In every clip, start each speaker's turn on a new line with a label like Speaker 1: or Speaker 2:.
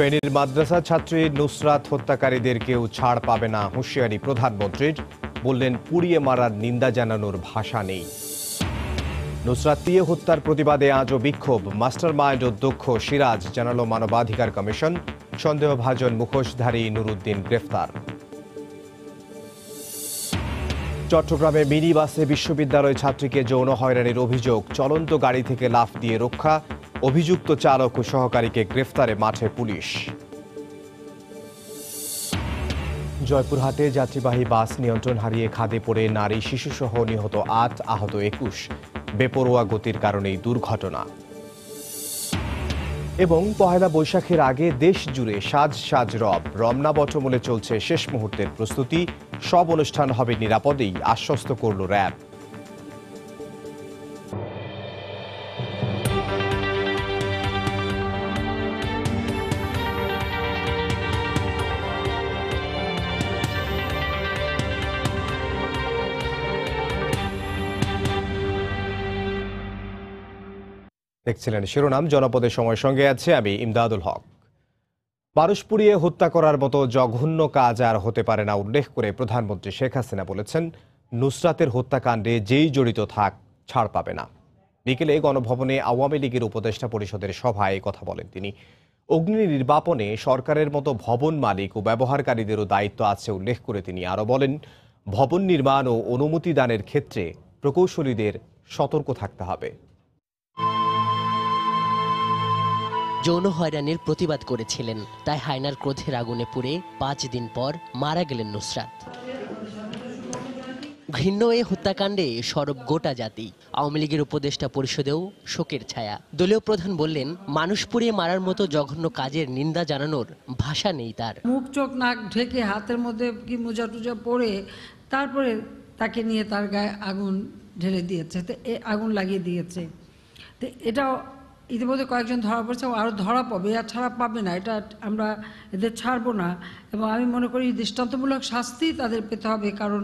Speaker 1: ফেনীর মাদ্রাসা ছাত্রী নুসরাত হত্যাকারীদের কেউ ছাড় পাবে না হুঁশিয়ারি প্রধানমন্ত্রীর। বললেন, পুড়িয়ে মারার নিন্দা জানানোর ভাষা নেই। নুসরাত দিয়ে হত্যার প্রতিবাদে আজও বিক্ষোভ। মাস্টার মাইন্ড অধ্যক্ষ সিরাজ জানালো মানবাধিকার কমিশন। সন্দেহভাজন মুখোশধারী নুরুদ্দিন গ্রেফতার। চট্টগ্রামে মিনি বাসে বিশ্ববিদ্যালয় ছাত্রীকে যৌন হয়রানির অভিযোগ। চলন্ত গাড়ি থেকে লাফ দিয়ে রক্ষা। অভিযুক্ত চালক ও সহকারীকে গ্রেফতারে মাঠে পুলিশ। জয়পুরহাটে যাত্রীবাহী বাস নিয়ন্ত্রণ হারিয়ে খাদে পড়ে নারী শিশুসহ নিহত ৮, আহত ২১। বেপরোয়া গতির কারণেই দুর্ঘটনা। এবং পহেলা বৈশাখের আগে দেশ জুড়ে সাজ সাজ রব। রমনা বটমূলে চলছে শেষ মুহূর্তের প্রস্তুতি। সব অনুষ্ঠান হবে নিরাপদেই, আশ্বস্ত করল র্যাব। দেখছিলেন শিরোনাম। জনপদের সময় সঙ্গে আছে আমি ইমদাদুল হক। মানুষ পুড়িয়ে হত্যা করার মতো জঘন্য কাজ আর হতে পারে না উল্লেখ করে প্রধানমন্ত্রী শেখ হাসিনা বলেছেন, নুসরাতের হত্যাকাণ্ডে যেই জড়িত থাক ছাড় পাবে না। বিকেলে গণভবনে আওয়ামী লীগের উপদেষ্টা পরিষদের সভায় কথা বলেন তিনি। অগ্নি নির্বাপনে সরকারের মতো ভবন মালিক ও ব্যবহারকারীদেরও দায়িত্ব আছে উল্লেখ করে তিনি আরও বলেন, ভবন নির্মাণ ও অনুমতি দানের ক্ষেত্রে প্রকৌশলীদের সতর্ক থাকতে হবে।
Speaker 2: যৌন হয়রানির প্রতিবাদ করেছিলেন, তাই হায়নার ক্রোধের আগুনে পুড়ে ৫ দিন পর মারা গেলেন নুসরাত। ঘৃণ্য এই হত্যাকাণ্ডে সরব গোটা জাতি। আওয়ামী লীগের উপদেষ্টা পরিষদেও শোকের ছায়া। দলীয় প্রধান বললেন, মানুষ পুড়িয়ে মারার মতো জঘন্য কাজের নিন্দা জানানোর ভাষা নেই তার।
Speaker 3: মুখ চোখ নাক ঢেকে হাতের মধ্যে কি মোজা টুজা পরে তারপরে তাকে নিয়ে তার গায়ে আগুন ঢেলে দিয়েছে, তো আগুন লাগিয়ে দিয়েছে। তো এটাও ইতিমধ্যে কয়েকজন ধরা পড়েছে, আরও ধরা পাবে, আর ছাড়া পাবে না। এটা আমরা এদের ছাড়বো না। এবং আমি মনে করি দৃষ্টান্তমূলক শাস্তি তাদের পেতে হবে, কারণ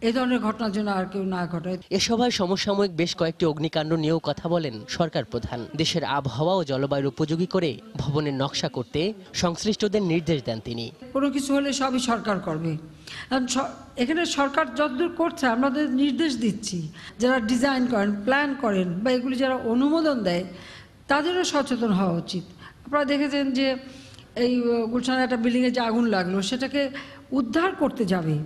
Speaker 3: এই ধরনের ঘটনার জন্য আর কেউ না ঘটায়।
Speaker 2: এ সভায় সমসাময়িক বেশ কয়েকটি অগ্নিকাণ্ড নিয়েও কথা বলেন সরকার প্রধান। দেশের আবহাওয়া ও জলবায়ুর উপযোগী করে ভবনের নকশা করতে সংশ্লিষ্টদের নির্দেশ দেন তিনি।
Speaker 3: কোনো কিছু হলে সবই সরকার করবে। এখানে সরকার যতদূর করছে আমাদের নির্দেশ দিচ্ছি, যারা ডিজাইন করেন, প্ল্যান করেন বা এগুলি যারা অনুমোদন দেয় তাদেরও সচেতন হওয়া উচিত। আপনারা দেখেছেন যে এই গুলশানে একটা বিল্ডিংয়ে যে আগুন লাগলো, সেটাকে উদ্ধার করতে যাবে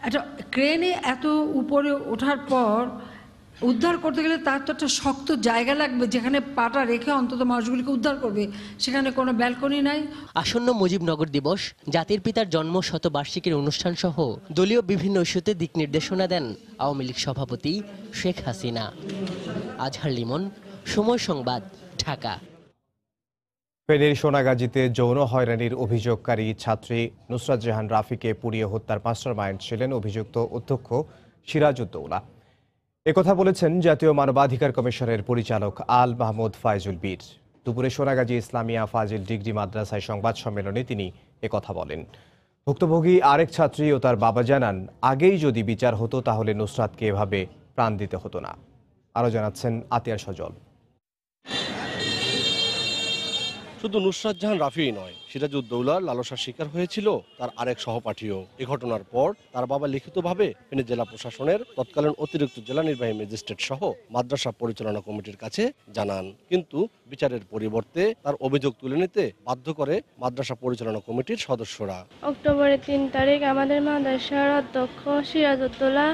Speaker 3: একটা ক্রেনে, এত উপরে ওঠার পর উদ্ধার করতে গেলে তার তো একটা শক্ত জায়গা লাগবে যেখানে পাটা রেখে অন্তত মানুষগুলিকে উদ্ধার করবে। সেখানে কোনো ব্যালকনি নাই।
Speaker 2: আসন্ন মুজিবনগর দিবস, জাতির পিতার জন্ম শতবার্ষিকীর অনুষ্ঠান সহ দলীয় বিভিন্ন ইস্যুতে দিক নির্দেশনা দেন আওয়ামী লীগ সভাপতি শেখ হাসিনা। আজহার লিমন, সময় সংবাদ, ঢাকা।
Speaker 1: ফেনীর সোনাগাজীতে যৌন হয়রানির অভিযোগকারী ছাত্রী নুসরাত জাহান রাফিকে পুড়িয়ে হত্যার মাস্টারমাইন্ড ছিলেন অভিযুক্ত অধ্যক্ষ সিরাজউদ্দৌলা। একথা বলেছেন জাতীয় মানবাধিকার কমিশনের পরিচালক আল মাহমুদ ফায়জুল বীর। দুপুরে সোনাগাজী ইসলামিয়া ফাজিল ডিগ্রি মাদ্রাসায় সংবাদ সম্মেলনে তিনি একথা বলেন। ভুক্তভোগী আরেক ছাত্রী ও তার বাবা জানান, আগেই যদি বিচার হতো তাহলে নুসরাতকে এভাবে প্রাণ দিতে হতো না। আরও জানাচ্ছেন আতিয়ার সজল।
Speaker 4: শুধু নুসরাত জাহান রাফিই নয়, সিরাজউদ্দৌলার লালসার শিকার হয়েছিল তার আরেক সহপাঠীও। এ ঘটনার পর তার বাবা লিখিতভাবে ফেনী জেলা প্রশাসনের তৎকালীন অতিরিক্ত জেলা নির্বাহী ম্যাজিস্ট্রেট সহ মাদ্রাসা পরিচালনা কমিটির কাছে জানান, কিন্তু বিচারের পরিবর্তে তার অভিযোগ তুলে নিতে বাধ্য করে মাদ্রাসা পরিচালনা কমিটির সদস্যরা।
Speaker 5: অক্টোবরের ৩ তারিখ আমাদের মাদ্রাসার অধ্যক্ষ সিরাজউদ্দৌলা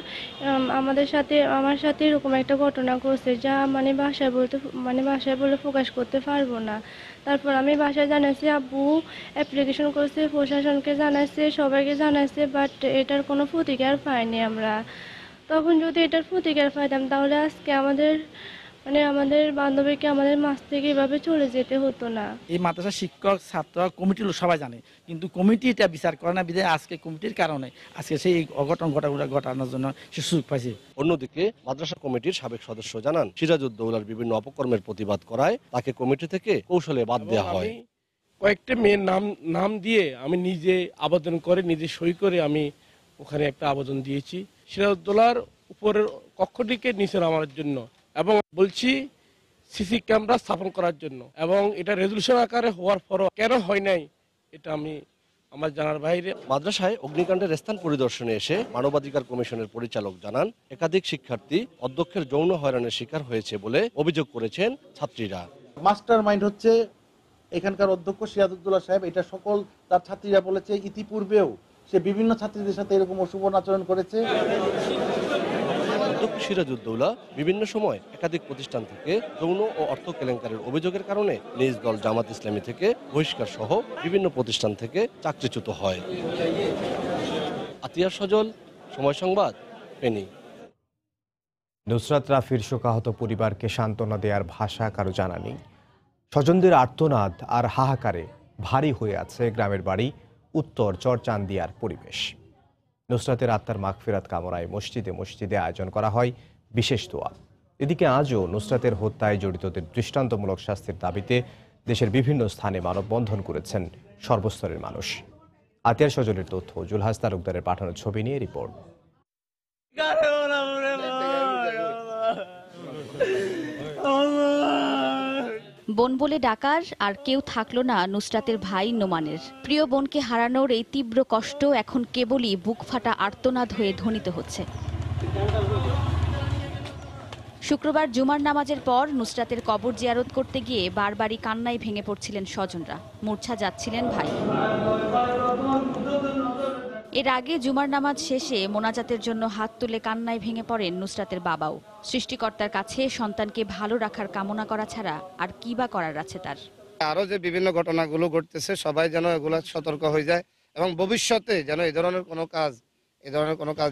Speaker 5: আমার সাথে এরকম একটা ঘটনা করছে, যা ভাষায় বলে প্রকাশ করতে পারবো না। তারপর আমি বাসায় জানাইছি, আব্বু অ্যাপ্লিকেশন করছে, প্রশাসনকে জানাইছে, সবাইকে জানাইছে, বাট এটার কোনো প্রতিকার পাইনি আমরা। তখন যদি এটার প্রতিকার পাইতাম তাহলে আজকে আমাদের বান্ধবীকে আমাদের মাছ থেকে এভাবে চলে যেতে হতো না।
Speaker 6: এই মাদ্রাসা শিক্ষক, ছাত্র, কমিটির লোক সবাই জানে, কিন্তু কমিটি এটা বিচার করে না বিধায় আজকে কমিটির কারণে আজকে সেই অঘটন ঘটানোর জন্য সে সুযোগ পাইছে।
Speaker 4: অন্যদিকে মাদ্রাসা কমিটির সাবেক সদস্য জানান, সিরাজউদ্দৌলার বিভিন্ন অপকর্মের প্রতিবাদ করায় তাকে কমিটি থেকে কৌশলে বাদ দেওয়া হয়।
Speaker 7: কয়েকটা মেয়ের নাম দিয়ে আমি নিজে আবেদন করে, নিজে সই করে আমি ওখানে একটা আবেদন দিয়েছি সিরাজউদ্দৌলার উপরের কক্ষটিকে নিচে নামার জন্য, এবং বলছি সিসি ক্যামেরা স্থাপন করার জন্য, এবং এটা রেজলিউশন আকারে হওয়ার পরও কেন হয় নাই এটা আমার জানার বাইরে।
Speaker 4: মাদ্রাসায় অগ্নিকাণ্ডের স্থান পরিদর্শনে এসে মানবাধিকার কমিশনের পরিচালক জানান, একাধিক শিক্ষার্থী অধ্যক্ষের যৌন হয়রানির শিকার হয়েছে বলে অভিযোগ করেছেন ছাত্রীরা।
Speaker 8: মাস্টার মাইন্ড হচ্ছে এখানকার অধ্যক্ষ সিরাজউদ্দৌলা সাহেব। এটা সকল তার ছাত্রীরা বলেছে, ইতিপূর্বেও সে বিভিন্ন ছাত্রীদের সাথে এরকম অশুভ আচরণ করেছে।
Speaker 4: অধ্যক্ষ সিরাজউদ্দৌলা বিভিন্ন সময় একাধিক প্রতিষ্ঠান থেকে যৌন ও অর্থ কেলেঙ্কারির অভিযোগের কারণে নিজ দল জামাত ইসলামী থেকে বহিষ্কার সহ বিভিন্ন প্রতিষ্ঠান থেকে চাকরিচ্যুত হয়। আতিয়ার সজল, সময় সংবাদ, ফেনী।
Speaker 1: নুসরাত রাফির শোকাহত পরিবারকে সান্ত্বনা দেওয়ার ভাষা কারো জানা নেই। স্বজনদের আর্তনাদ আর হাহাকারে ভারী হয়ে আছে গ্রামের বাড়ি উত্তর চরচান্দিয়ার পরিবেশ। নুসরাতের আত্মার মাগফিরাত কামনায় মসজিদে মসজিদে আয়োজন করা হয় বিশেষ দোয়া। এদিকে আজও নুসরাতের হত্যায় জড়িতদের দৃষ্টান্তমূলক শাস্তির দাবিতে দেশের বিভিন্ন স্থানে মানববন্ধন করেছেন সর্বস্তরের মানুষ। আতিয়ার সজলের তথ্য, জুলহাস তালুকদারের পাঠানো ছবি নিয়ে রিপোর্ট।
Speaker 9: বোন বলে ডাকার আর কেউ থাকলো না নুসরাতের ভাই নোমানের। প্রিয় বোনকে হারানোর এই তীব্র কষ্ট এখন কেবলই বুক ফাটা আর্তনাদ হয়ে ধ্বনিত হচ্ছে। শুক্রবার জুমার নামাজের পর নুসরাতের কবর জিয়ারত করতে গিয়ে বারবারই কান্নায় ভেঙে পড়ছিলেন স্বজনরা, মূর্ছা যাচ্ছিলেন ভাই। এর আগে জুমার নামাজ শেষে মোনাজাতের জন্য হাত তুলে কান্নায় ভেঙে পড়েন নুসরাতের বাবাও। সৃষ্টিকর্তার কাছে সন্তানকে ভালো রাখার কামনা করা ছাড়া আর কি বা করার আছে তার।
Speaker 10: আরো যে বিভিন্ন ঘটনাগুলো ঘটতেছে, সবাই যেন এগুলো সতর্ক হয়ে যায় এবং ভবিষ্যতে যেন এই ধরনের কোনো কাজ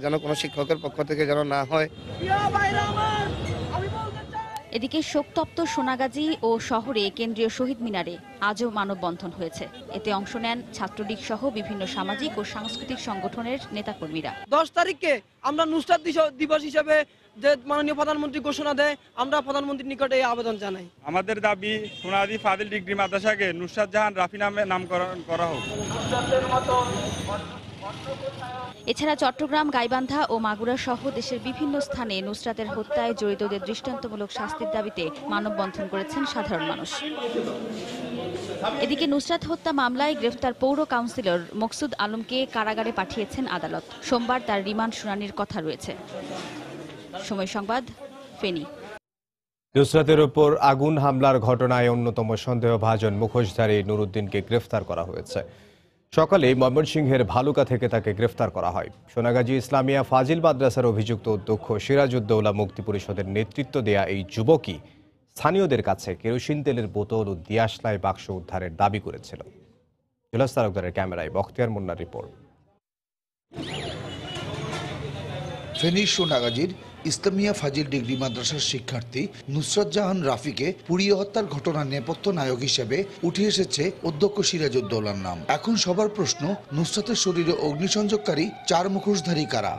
Speaker 10: যেন কোনো শিক্ষকের পক্ষ থেকে যেন না হয়।
Speaker 9: এদিকে শোকতপ্ত সোনাগাজী ও শহরে কেন্দ্রীয় শহীদ মিনারে আজও মানববন্ধন হয়েছে। এতে অংশ নেন ছাত্রলীগ সহ বিভিন্ন সামাজিক ও সাংস্কৃতিক সংগঠনের নেতাকর্মীরা।
Speaker 11: 10 তারিখকে আমরা নুসরাত দিবস হিসেবে যে মাননীয় প্রধানমন্ত্রী ঘোষণা দেয়, আমরা প্রধানমন্ত্রীর নিকটে এই আবেদন জানাই।
Speaker 12: আমাদের দাবি সোনাদি ফাজিল ডিগ্রি মাদ্রাসাকে নুসরাত জাহান রাফি নামে নামকরণ করা হোক।
Speaker 9: এছাড়া চট্টগ্রাম, গাইবান্ধা ও মাগুরা সহ দেশের বিভিন্ন স্থানে নুসরাতের হত্যায় জড়িতদের দৃষ্টান্তমূলক শাস্তির দাবিতে মানববন্ধন করেছেন সাধারণ মানুষ। এদিকে নুসরাত হত্যা মামলায় গ্রেফতার পৌর কাউন্সিলর মকসুদ আলমকে কারাগারে পাঠিয়েছেন আদালত। সোমবার তার রিমান্ড শুনানির কথা রয়েছে। সময় সংবাদ, ফেনী।
Speaker 1: নুসরাতের উপর আগুন হামলার ঘটনায় অন্যতম সন্দেহভাজন মুখোশধারী নুরুদ্দিনকে গ্রেফতার করা হয়েছে। সকালে ময়মনসিংহের ভালুকা থেকে তাকে গ্রেফতার করা হয়। সোনাগাজী ইসলামিয়া ফাজিল মাদ্রাসার অভিযুক্ত অধ্যক্ষ সিরাজউদ্দৌলা মুক্তি পরিষদের নেতৃত্ব দেয়া এই যুবকই স্থানীয়দের কাছে কেরোসিন তেলের বোতল ও দিয়াশলাই বাক্স উদ্ধারের দাবি করেছিল। জুলহাস তালুকদারের ক্যামেরায় বখতিয়ার মুন্নার রিপোর্ট।
Speaker 13: ফেনীর সোনাগাজীর ইসলামিয়া ফাজিল ডিগ্রি মাদ্রাসার শিক্ষার্থী নুসরাত জাহান রাফিকে পুড়িয়ে হত্যার ঘটনার নেপথ্য নায়ক হিসেবে উঠে এসেছে অধ্যক্ষ সিরাজউদ্দৌলার নাম। এখন সবার প্রশ্ন, নুসরাতের শরীরে অগ্নিসংযোগকারী 4 মুখোশধারী কারা?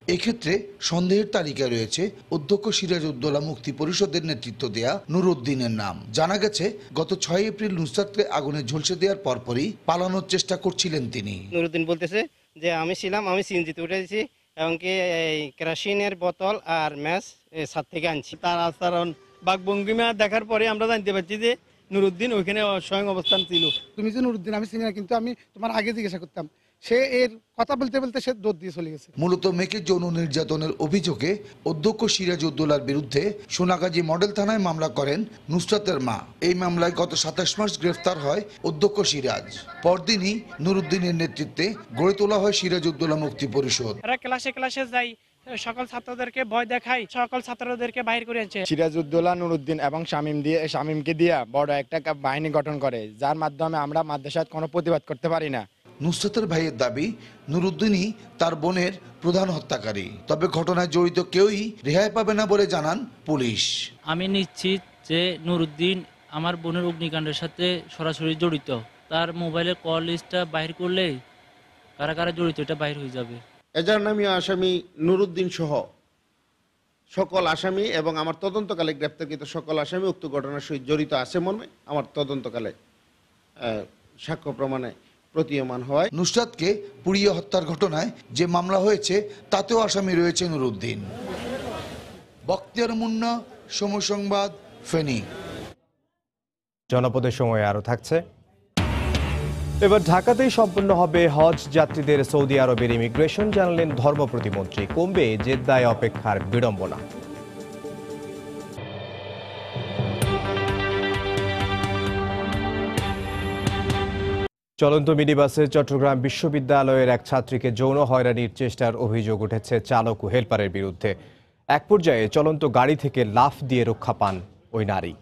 Speaker 13: এক্ষেত্রে সন্দেহের তালিকায় রয়েছে অধ্যক্ষ সিরাজউদ্দৌলা মুক্তি পরিষদের নেতৃত্ব দেয়া নুরুদ্দিনের নাম। জানা গেছে গত 6 এপ্রিল নুসরাতকে আগুনে ঝলসে দেওয়ার পরপরই পালানোর চেষ্টা করছিলেন তিনি।
Speaker 10: নুরুদ্দিন বলতেছে যে আমি সিএনজিতে উঠেছি এবং কি এই কেরোসিনের বোতল আর ম্যাচ সাথ থেকে আনছি।
Speaker 11: তার আচরণ বাকভঙ্গিমা দেখার পরে আমরা জানতে পারছি যে নুরুদ্দিন ওইখানে স্বয়ং অবস্থান ছিল।
Speaker 14: তুমি যে নুরুদ্দিন আমি চিনি না, কিন্তু আমি তোমার আগে জিজ্ঞাসা করতাম। সে এর কথা বলতে বলতে সে দৌড় দিয়ে চলে গেছে।
Speaker 13: মূলত মেয়েকে যৌন নির্যাতনের অভিযোগে অধ্যক্ষ সিরাজউদ্দৌলার বিরুদ্ধে সোনাগাজী মডেল থানায় মামলা করেন নুসরাতের মা। এই মামলায় গত 27 মার্চ গ্রেফতার হয় অধ্যক্ষ সিরাজ। পরদিনই নুরুদ্দিনের নেতৃত্বে গড়ে তোলা হয় সিরাজউদ্দৌলা মুক্তি পরিষদ।
Speaker 11: ক্লাসে যাই, সকল ছাত্রদেরকে ভয় দেখাই, সকল ছাত্রদেরকে বাহির করে আনছে।
Speaker 15: সিরাজউদ্দৌলা নুরুদ্দিন এবং শামীমকে দিয়ে বড় একটা বাহিনী গঠন করে, যার মাধ্যমে আমরা মাদ্রাসায় কোনো প্রতিবাদ করতে পারি না।
Speaker 13: নুসরাতের ভাইয়ের দাবি, নুরুদ্দিনই তার বোনের প্রধান হত্যাকারী। তবে ঘটনায় জড়িত কেউই রেহাই পাবে না বলে জানান পুলিশ।
Speaker 16: আমি নিশ্চিত যে নুরুদ্দিন আমার বোনের অগ্নিকাণ্ডের সাথে সরাসরি জড়িত। তার মোবাইলের কল লিস্টটা বাইর করলেই কারা কারা জড়িত এটা বাইর হয়ে যাবে।
Speaker 17: এজাহারনামীয় আসামি নুরুদ্দিন সহ সকল আসামি এবং আমার তদন্তকালে গ্রেপ্তারকৃত সকল আসামি উক্ত ঘটনার সহিত জড়িত আছে মর্মে আমার তদন্তকালে সাক্ষ্য প্রমাণে প্রতীয়মান হয়।
Speaker 13: নুসরাতকে পুড়িয়ে হত্যার ঘটনায় যে মামলা হয়েছে তাতেও আসামি রয়েছে নুরুদ্দিন। বখতিয়ার মুন্না, সময় সংবাদ, ফেনী।
Speaker 1: জনপদের সময় আরও থাকছে। এবার ঢাকাতেই সম্পন্ন হবে হজ যাত্রীদের সৌদি আরবের ইমিগ্রেশন, জানালেন ধর্ম প্রতিমন্ত্রী। কমবে জেদ্দায় অপেক্ষার বিড়ম্বনা। চলন্ত মিনিবাসে চট্টগ্রাম বিশ্ববিদ্যালয়ের এক ছাত্রীকে যৌন হয়রানির চেষ্টার অভিযোগ উঠেছে চালক ও হেলপারের বিরুদ্ধে। এক পর্যায়ে চলন্ত গাড়ি থেকে লাফ দিয়ে রক্ষা পান ওই নারী।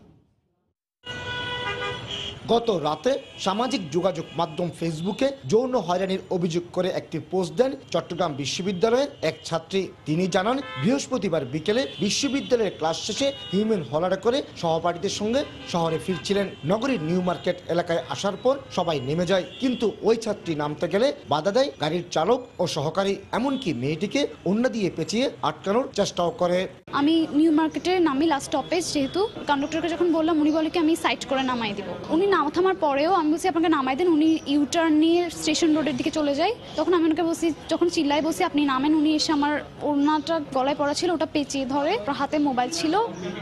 Speaker 18: গত রাতে সামাজিক যোগাযোগ মাধ্যম ফেসবুকে যৌন হয়রানির অভিযোগ করে একটি পোস্ট দেন চট্টগ্রাম বিশ্ববিদ্যালয়ের এক ছাত্রী। তিনি জানান, বৃহস্পতিবার বিকেলে বিশ্ববিদ্যালয়ের ক্লাস শেষে হিউম্যান হলারে করে সহপাঠীদের সঙ্গে শহরে ফিরছিলেন। নগরীর নিউ মার্কেট এলাকায় আসার পর সবাই নেমে যায়, কিন্তু ওই ছাত্রী নামতে গেলে বাধা দেয় গাড়ির চালক ও সহকারী। এমনকি মেয়েটিকে ওড়না দিয়ে পেঁচিয়ে আটকানোর চেষ্টাও করে।
Speaker 19: আমি নিউ মার্কেটে নামি লাস্ট স্টপেজ, যেহেতু কন্ডাক্টরকে যখন বললাম উনি বলে কি আমি সাইড করে নামাই দিব। উনি থামার পরেও আমি বলছি আপনাকে নামাই দেন, উনি ইউটার্ন নিয়ে স্টেশন রোডের দিকে চলে যায়। তখন আমি ওনাকে বলছি, যখন চিল্লাই বলছি আপনি নামেন, উনি এসে আমার ওড়নাটা গলায় পড়া ছিল ওটা পেঁচিয়ে ধরে, হাতে মোবাইল ছিল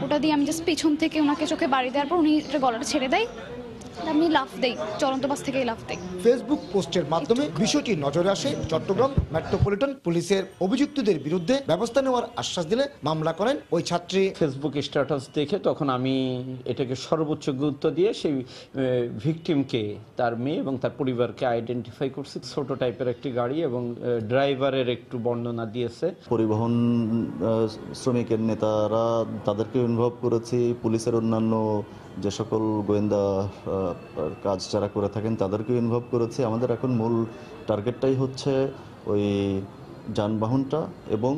Speaker 19: ওটা দিয়ে আমি জাস্ট পেছন থেকে ওনাকে চোখে বাড়ি দেওয়ার পর উনি গলাটা ছেড়ে দেয়, আমি লাফ দেই, চলন্ত বাস থেকে লাফ দেই।
Speaker 18: ফেসবুক পোস্টের মাধ্যমে বিষয়টি নজরে আসে চট্টগ্রাম মেট্রোপলিটন পুলিশের। অভিযুক্তদের বিরুদ্ধে ব্যবস্থা নেওয়ার আশ্বাস দিলে মামলা করেন ওই ছাত্রী।
Speaker 20: ফেসবুক স্ট্যাটাস দেখে তখন আমি এটাকে সর্বোচ্চ গুরুত্ব দিয়ে সেই ভিকটিমকে, তার মেয়ে এবং তার পরিবারকে আইডেন্টিফাই করছি। ছোট টাইপের একটি গাড়ি এবং ড্রাইভারের একটু বর্ণনা দিয়েছে।
Speaker 21: পরিবহন শ্রমিকের নেতারা তাদেরকে ইনভলভ করেছি, পুলিশের অন্যান্য যে সকল গোয়েন্দা কাজ যারা করে থাকেন তাদেরকেও ইনভলভ করেছে। আমাদের এখন মূল টার্গেটটাই হচ্ছে ওই যানবাহনটা এবং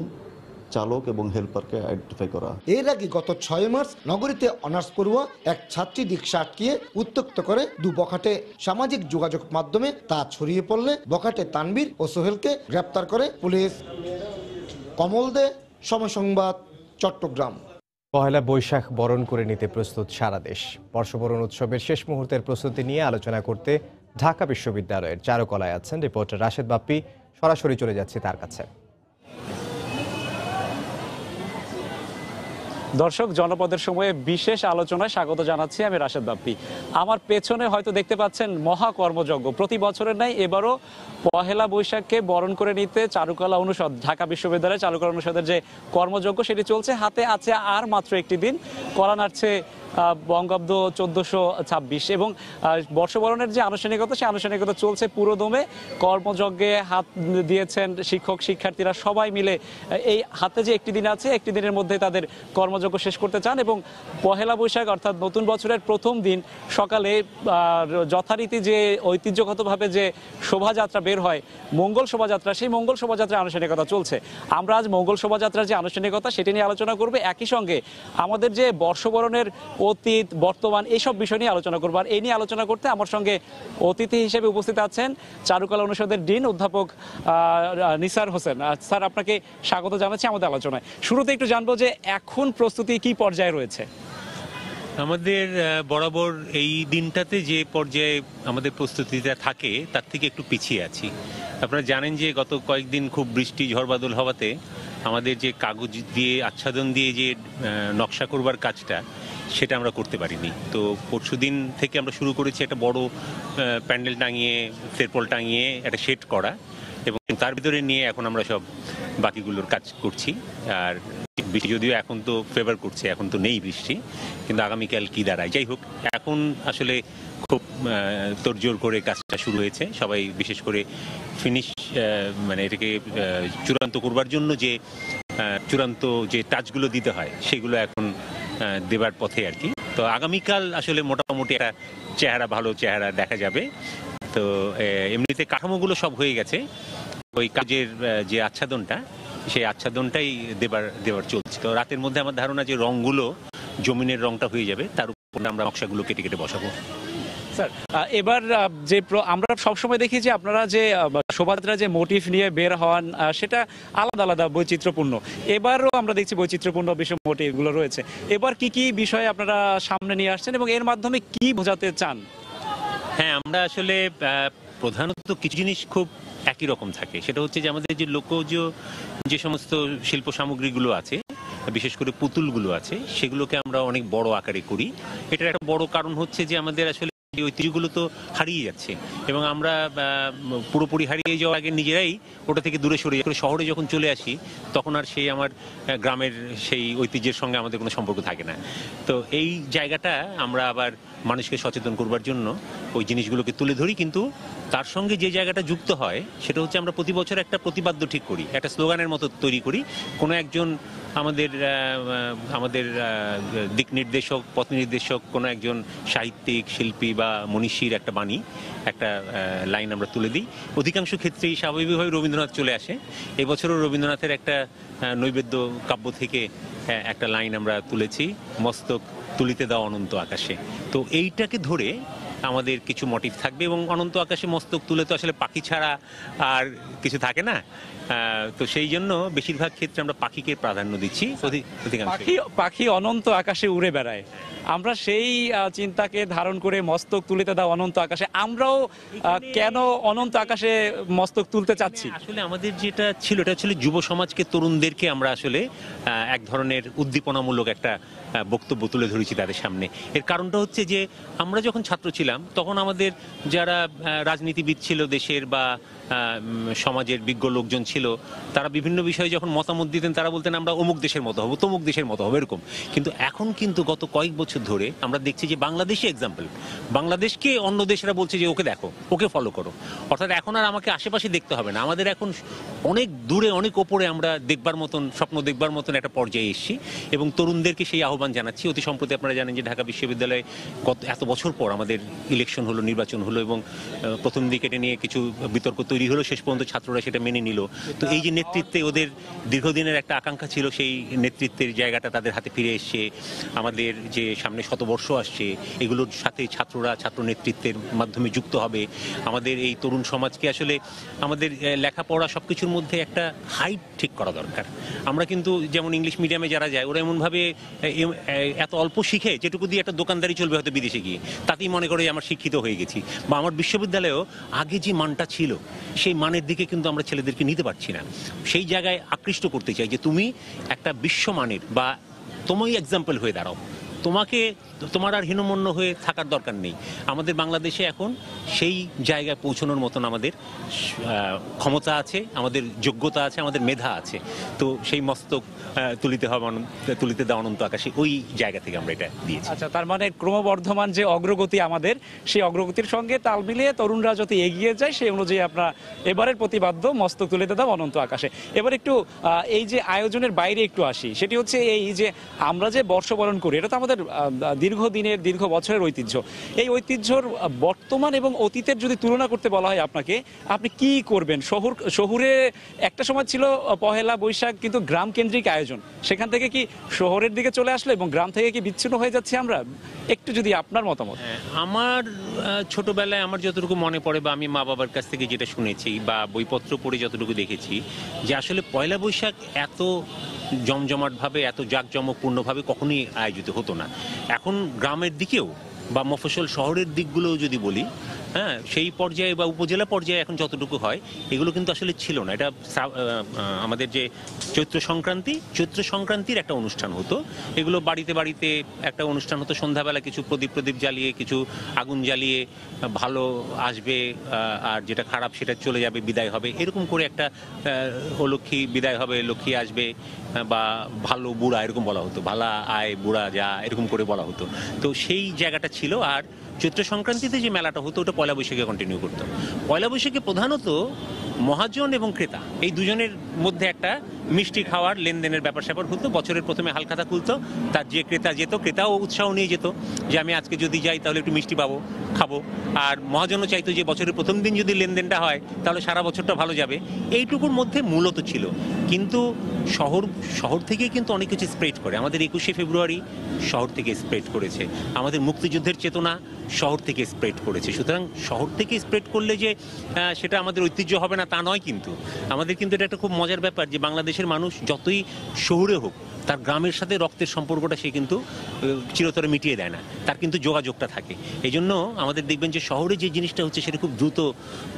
Speaker 21: চালক এবং হেল্পারকে আইডেন্টিফাই করা।
Speaker 18: এর আগে গত 6 মার্চ নগরীতে অনার্স পড়ুয়া এক ছাত্রী রিকশা আটকিয়ে উত্ত্যক্ত করে বখাটে। সামাজিক যোগাযোগ মাধ্যমে তা ছড়িয়ে পড়লে বখাটে তানবীর ও সোহেলকে গ্রেপ্তার করে পুলিশ। কমল দে, সময় সংবাদ, চট্টগ্রাম।
Speaker 1: পহেলা বৈশাখ বরণ করে নিতে প্রস্তুত সারা দেশ। বর্ষবরণ উৎসবের শেষ মুহূর্তের প্রস্তুতি নিয়ে আলোচনা করতে ঢাকা বিশ্ববিদ্যালয়ের চারুকলায় আছেন রিপোর্টার রাশেদ বাপ্পি। সরাসরি চলে যাচ্ছি তার কাছে।
Speaker 22: দর্শক, জনপদের সময়ে বিশেষ আলোচনায় স্বাগত জানাচ্ছি আমি রাশেদ বাপ্পি। আমার পেছনে হয়তো দেখতে পাচ্ছেন মহাকর্মযজ্ঞ। প্রতি বছরের ন্যায় এবারও পহেলা বৈশাখকে বরণ করে নিতে চারুকলা অনুষদ, ঢাকা বিশ্ববিদ্যালয়ের চারুকলা অনুষদের যে কর্মযজ্ঞ সেটি চলছে। হাতে আছে আর মাত্র একটি দিন, করা নাড়ছে বঙ্গাব্দ 1426 এবং বর্ষবরণের যে আনুষ্ঠানিকতা সেই আনুষ্ঠানিকতা চলছে পুরোদমে। কর্মযজ্ঞে হাত দিয়েছেন শিক্ষক শিক্ষার্থীরা সবাই মিলে। এই হাতে যে একটি দিন আছে, একটি দিনের মধ্যে তাদের কর্মযজ্ঞ শেষ করতে চান এবং পহেলা বৈশাখ অর্থাৎ নতুন বছরের প্রথম দিন সকালে যথারীতি যে ঐতিহ্যগতভাবে যে শোভাযাত্রা বের হয়, মঙ্গল শোভাযাত্রা, সেই মঙ্গল শোভাযাত্রার আনুষ্ঠানিকতা চলছে। আমরা আজ মঙ্গল শোভাযাত্রার যে আনুষ্ঠানিকতা সেটি নিয়ে আলোচনা করব, একই সঙ্গে আমাদের যে বর্ষবরণের অতীত বর্তমান এইসব বিষয় নিয়ে আলোচনা করবো। আর এই নিয়ে আলোচনা করতে আমার সঙ্গে অতিথি হিসেবে উপস্থিত আছেন চারুকলা অনুষদের ডিন অধ্যাপক নিসার হোসেন। স্যার, আপনাকে স্বাগত জানাচ্ছি আমাদের আলোচনায়। শুরুতে একটু জানবো যে এখন প্রস্তুতি কি পর্যায়ে রয়েছে?
Speaker 23: আমাদের বরাবর এই দিনটাতে যে পর্যায়ে আমাদের প্রস্তুতিটা থাকে তার থেকে একটু পিছিয়ে আছি। আপনারা জানেন যে গত কয়েকদিন খুব বৃষ্টি ঝড়বাদল হওয়াতে আমাদের যে কাগজ দিয়ে আচ্ছাদন দিয়ে যে নকশা করবার কাজটা সেটা আমরা করতে পারিনি। তো পরশুদিন থেকে আমরা শুরু করেছি একটা বড় প্যান্ডেল টাঙিয়ে, তেরপল টাঙিয়ে একটা শেড করা এবং তার ভিতরে নিয়ে এখন আমরা সব বাকিগুলোর কাজ করছি। আর বৃষ্টি যদিও এখন তো ফেভার করছে, এখন তো নেই বৃষ্টি, কিন্তু আগামীকাল কি দাঁড়ায়। যাই হোক, এখন আসলে খুব তোড়জোড় করে কাজটা শুরু হয়েছে। সবাই বিশেষ করে ফিনিশ মানে এটাকে চূড়ান্ত করবার জন্য যে চূড়ান্ত যে টাচগুলো দিতে হয় সেগুলো এখন দেবার পথে আর কি। তো আগামীকাল আসলে মোটামুটি একটা চেহারা, ভালো চেহারা দেখা যাবে। তো এমনিতে কাঠামোগুলো সব হয়ে গেছে, ওই কাজের যে আচ্ছাদনটা সেই আচ্ছাদনটাই দেবার চলছে। তো রাতের মধ্যে আমার ধারণা যে রংগুলো জমিনের রংটা হয়ে যাবে, তার উপর আমরা নকশাগুলো কেটে কেটে বসাবো।
Speaker 22: স্যার, এবার যে আমরা সবসময় দেখি যে আপনারা যে শোভাযাত্রা যে মোটিভ নিয়ে বের হন সেটা আলাদা আলাদা বৈচিত্র্যপূর্ণ। এবারও আমরা দেখছি বৈচিত্র্যপূর্ণ বিষয় মোটিভগুলো রয়েছে। এবার কি কি বিষয়ে আপনারা সামনে নিয়ে আসছেন এবং এর মাধ্যমে কি বোঝাতে চান?
Speaker 23: হ্যাঁ, আমরা আসলে প্রধানত কিছু জিনিস খুব একই রকম থাকে। সেটা হচ্ছে যে আমাদের যে লোকজ যে সমস্ত শিল্প সামগ্রীগুলো আছে বিশেষ করে পুতুলগুলো আছে সেগুলোকে আমরা অনেক বড় আকারে করি। এটার একটা বড় কারণ হচ্ছে যে আমাদের আসলে এই ঐতিহ্যগুলো তো হারিয়ে যাচ্ছে এবং আমরা পুরোপুরি হারিয়ে যাওয়ার আগে নিজেরাই ওটা থেকে দূরে সরে যাই। শহরে যখন চলে আসি তখন আর সেই আমার গ্রামের সেই ঐতিহ্যের সঙ্গে আমাদের কোনো সম্পর্ক থাকে না। তো এই জায়গাটা আমরা আবার মানুষকে সচেতন করবার জন্য ওই জিনিসগুলোকে তুলে ধরি, কিন্তু তার সঙ্গে যে জায়গাটা যুক্ত হয় সেটা হচ্ছে আমরা প্রতি বছর একটা প্রতিপাদ্য ঠিক করি, একটা স্লোগানের মতো তৈরি করি। কোনো একজন আমাদের দিক নির্দেশক, পথ নির্দেশক, কোনো একজন সাহিত্যিক, শিল্পী বা মনীষীর একটা বাণী, একটা লাইন আমরা তুলে দিই। অধিকাংশ ক্ষেত্রেই স্বাভাবিকভাবে রবীন্দ্রনাথ চলে আসে। এবছরও রবীন্দ্রনাথের একটা নৈবেদ্য কাব্য থেকে একটা লাইন আমরা তুলেছি, মস্তক তুলিতে দাও অনন্ত আকাশে। তো এইটাকে ধরে আমাদের কিছু মোটিভ থাকবে এবং অনন্ত আকাশে মস্তক তুলে তো আসলে পাখি ছাড়া আর কিছু থাকে না। তো সেই জন্য বেশিরভাগ ক্ষেত্রে আমরা পাখিকে প্রাধান্য দিচ্ছি।
Speaker 22: পাখি অনন্ত আকাশে উড়ে বেড়ায়, আমরা সেই চিন্তাকে ধারণ করে মস্তক তুলিতে দাও অনন্ত আকাশে। আমরাও কেন অনন্ত আকাশে মস্তক তুলতে চাচ্ছি?
Speaker 23: আসলে আমাদের যেটা ছিল এটা ছিল যুব সমাজকে, তরুণদেরকে আমরা আসলে এক ধরনের উদ্দীপনামূলক একটা বক্তব্য তুলে ধরেছি তাদের সামনে। এর কারণটা হচ্ছে যে আমরা যখন ছাত্র ছিলাম তখন আমাদের যারা রাজনীতিবিদ ছিল দেশের বা সমাজের বিজ্ঞ লোকজন ছিল, তারা বিভিন্ন বিষয়ে যখন মতামত দিতেন তারা বলতেন আমরা অমুক দেশের মতো হবো, তমুক দেশের মতো হবো, এরকম। কিন্তু এখন কিন্তু গত কয়েক বছর ধরে আমরা দেখছি যে বাংলাদেশে এক্সাম্পল, বাংলাদেশকে অন্য দেশরা বলছে যে ওকে দেখো, ওকে ফলো করো। অর্থাৎ এখন আর আমাকে আশেপাশে দেখতে হবে না, আমাদের এখন অনেক দূরে, অনেক ওপরে আমরা দেখবার মতন, স্বপ্ন দেখবার মতন একটা পর্যায়ে এসেছি এবং তরুণদেরকে সেই আহ্বান জানাচ্ছি। অতি সম্প্রতি আপনারা জানেন যে ঢাকা বিশ্ববিদ্যালয়ে এত বছর পর আমাদের ইলেকশন হলো, নির্বাচন হলো এবং প্রথম দিকে এটা নিয়ে কিছু বিতর্ক তৈরি হলো, শেষ পর্যন্ত ছাত্ররা সেটা মেনে নিল। তো এই যে নেতৃত্বে ওদের দীর্ঘদিনের একটা আকাঙ্ক্ষা ছিল, সেই নেতৃত্বের জায়গাটা তাদের হাতে ফিরে এসছে। আমাদের যে সামনে শতবর্ষ আসছে, এগুলোর সাথে ছাত্ররা ছাত্র নেতৃত্বের মাধ্যমে যুক্ত হবে। আমাদের এই তরুণ সমাজকে আসলে আমাদের লেখাপড়া সবকিছুর মধ্যে একটা হাইট ঠিক করা দরকার। আমরা কিন্তু যেমন ইংলিশ মিডিয়ামে যারা যায় ওরা এমনভাবে এত অল্প শিখে যেটুকু দিয়ে একটা দোকানদারি চলবে হয়তো বিদেশে গিয়ে, তাতেই মনে করে আমার শিক্ষিত হয়ে গেছি। বা আমার বিশ্ববিদ্যালয়েও আগে যে মানটা ছিল সেই মানের দিকে কিন্তু আমরা ছেলেদেরকে নিতে পারছি না। সেই জায়গায় আকৃষ্ট করতে চাই যে তুমি একটা বিশ্বমানের বা তুমি এক্সাম্পল হয়ে দাঁড়াও, তোমার আর হীনমন্য হয়ে থাকার দরকার নেই। আমাদের বাংলাদেশে এখন সেই জায়গায় পৌঁছানোর মতন আমাদের ক্ষমতা আছে, আমাদের যোগ্যতা আছে, আমাদের মেধা আছে। তো সেই মস্তক তুলিতে দাও অনন্ত আকাশে, ওই জায়গা থেকে আমরা এটা দিয়েছি।
Speaker 22: আচ্ছা, তার মানে ক্রমবর্ধমান যে অগ্রগতি আমাদের, সেই অগ্রগতির সঙ্গে তাল মিলিয়ে তরুণরা যদি এগিয়ে যায় সেই অনুযায়ী আপনারা এবারের প্রতিবাদ্য মস্তক তুলিতে দাও অনন্ত আকাশে। এবার একটু এই যে আয়োজনের বাইরে একটু আসি, সেটি হচ্ছে এই যে আমরা যে বর্ষবরণ করি, এটা তো আমাদের দীর্ঘদিনের, দীর্ঘ বছরের ঐতিহ্য। এই ঐতিহ্যর বর্তমান এবং অতীতের যদি তুলনা করতে বলা হয় আপনাকে, আপনি কি করবেন? শহুরে একটা সময় ছিল পহেলা বৈশাখ কিন্তু গ্রাম কেন্দ্রিক আয়োজন, সেখান থেকে কি শহরের দিকে চলে আসলো এবং গ্রাম থেকে কি বিচ্ছিন্ন হয়ে যাচ্ছে আমরা? একটু যদি আপনার মতামত।
Speaker 23: আমার ছোটবেলায় আমার যতটুকু মনে পড়ে বা আমি মা বাবার কাছ থেকে যেটা শুনেছি বা বইপত্র পড়ে যতটুকু দেখেছি, যে আসলে পয়লা বৈশাখ এত জমজমাটভাবে, এত জাঁকজমকপূর্ণভাবে কখনোই আয়োজিত হতো না। এখন গ্রামের দিকেও বা মফস্বল শহরের দিকগুলোও যদি বলি, হ্যাঁ, সেই পর্যায়ে বা উপজেলা পর্যায়ে এখন যতটুকু হয় এগুলো কিন্তু আসলে ছিল না। এটা আমাদের যে চৈত্র সংক্রান্তির একটা অনুষ্ঠান হতো, এগুলো বাড়িতে বাড়িতে একটা অনুষ্ঠান হতো, সন্ধ্যাবেলা কিছু প্রদীপ জ্বালিয়ে, কিছু আগুন জ্বালিয়ে, ভালো আসবে আর যেটা খারাপ সেটা চলে যাবে, বিদায় হবে, এরকম করে একটা লক্ষ্মী বিদায় হবে, লক্ষ্মী আসবে, বা ভালো বুড়া এরকম বলা হতো, ভালা আয় বুড়া যা, এরকম করে বলা হতো। তো সেই জায়গাটা ছিল। আর চৈত্র সংক্রান্তিতে যে মেলাটা হতো ওটা পয়লা বৈশাখে কন্টিনিউ করতো। পয়লা বৈশাখে প্রধানত মহাজন এবং ক্রেতা এই দুজনের মধ্যে একটা মিষ্টি খাওয়ার লেনদেনের ব্যাপার স্যাপার হতো। বছরের প্রথমে হালখাতা খুলতো, তার যে ক্রেতা যেত, ক্রেতাও উৎসাহ নিয়ে যেত যে আমি আজকে যদি যাই তাহলে একটু মিষ্টি খাবো। আর মহাজনও চাইতো যে বছরের প্রথম দিন যদি লেনদেনটা হয় তাহলে সারা বছরটা ভালো যাবে। এইটুকুর মধ্যে মূলত ছিল। কিন্তু শহর থেকে কিন্তু অনেক কিছু স্প্রেড করে। আমাদের 21শে ফেব্রুয়ারি শহর থেকে স্প্রেড করেছে, আমাদের মুক্তিযুদ্ধের চেতনা শহর থেকে স্প্রেড করেছে। সুতরাং শহর থেকে স্প্রেড করলে যে সেটা আমাদের ঐতিহ্য হবে না তা নয়, কিন্তু আমাদের কিন্তু এটা একটা খুব মজার ব্যাপার যে বাংলাদেশের মানুষ যতই শহুরে হোক, তার গ্রামের সাথে রক্তের সম্পর্কটা সে কিন্তু চিরতরে মিটিয়ে দেয় না, তার কিন্তু যোগাযোগটা থাকে। এই জন্য আমাদের দেখবেন যে শহরে যে জিনিসটা হচ্ছে সেটা খুব দ্রুত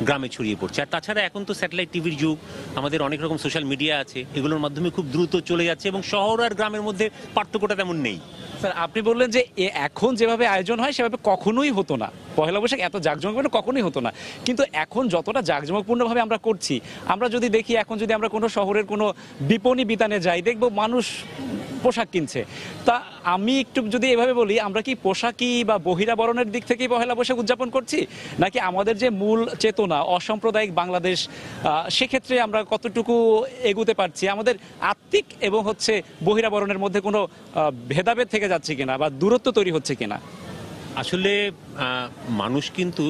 Speaker 23: গ্রামে ছড়িয়ে পড়ছে। আর তাছাড়া এখন তো স্যাটেলাইট টিভির যুগ, আমাদের অনেক রকম সোশ্যাল মিডিয়া আছে, এগুলোর মাধ্যমে খুব দ্রুত চলে যাচ্ছে এবং শহর আর গ্রামের মধ্যে পার্থক্যটা তেমন নেই।
Speaker 22: স্যার, আপনি বললেন যে এখন যেভাবে আয়োজন হয় সেভাবে কখনোই হতো না, পহেলা বৈশাখ এত জাঁকজমকপূর্ণ কখনোই হতো না, কিন্তু এখন যতটা জাঁকজমকপূর্ণভাবে আমরা করছি, আমরা যদি দেখি এখন যদি আমরা কোনো শহরের কোনো বিপণী বিতানে যাই, দেখব মানুষ পোশাক কিনছে। তা আমি একটু যদি এভাবে বলি, আমরা কি পোশাকি বা বহিরাবরণের দিক থেকেই পহেলা বৈশাখ উদযাপন করছি, নাকি আমাদের যে মূল চেতনা অসাম্প্রদায়িক বাংলাদেশ, সেক্ষেত্রে আমরা কতটুকু এগুতে পারছি, আমাদের আত্মিক এবং হচ্ছে বহিরাবরণের মধ্যে কোনো ভেদাভেদ থেকে যাচ্ছে কিনা বা দূরত্ব তৈরি হচ্ছে কিনা?
Speaker 23: আসলে মানুষ কিন্তু,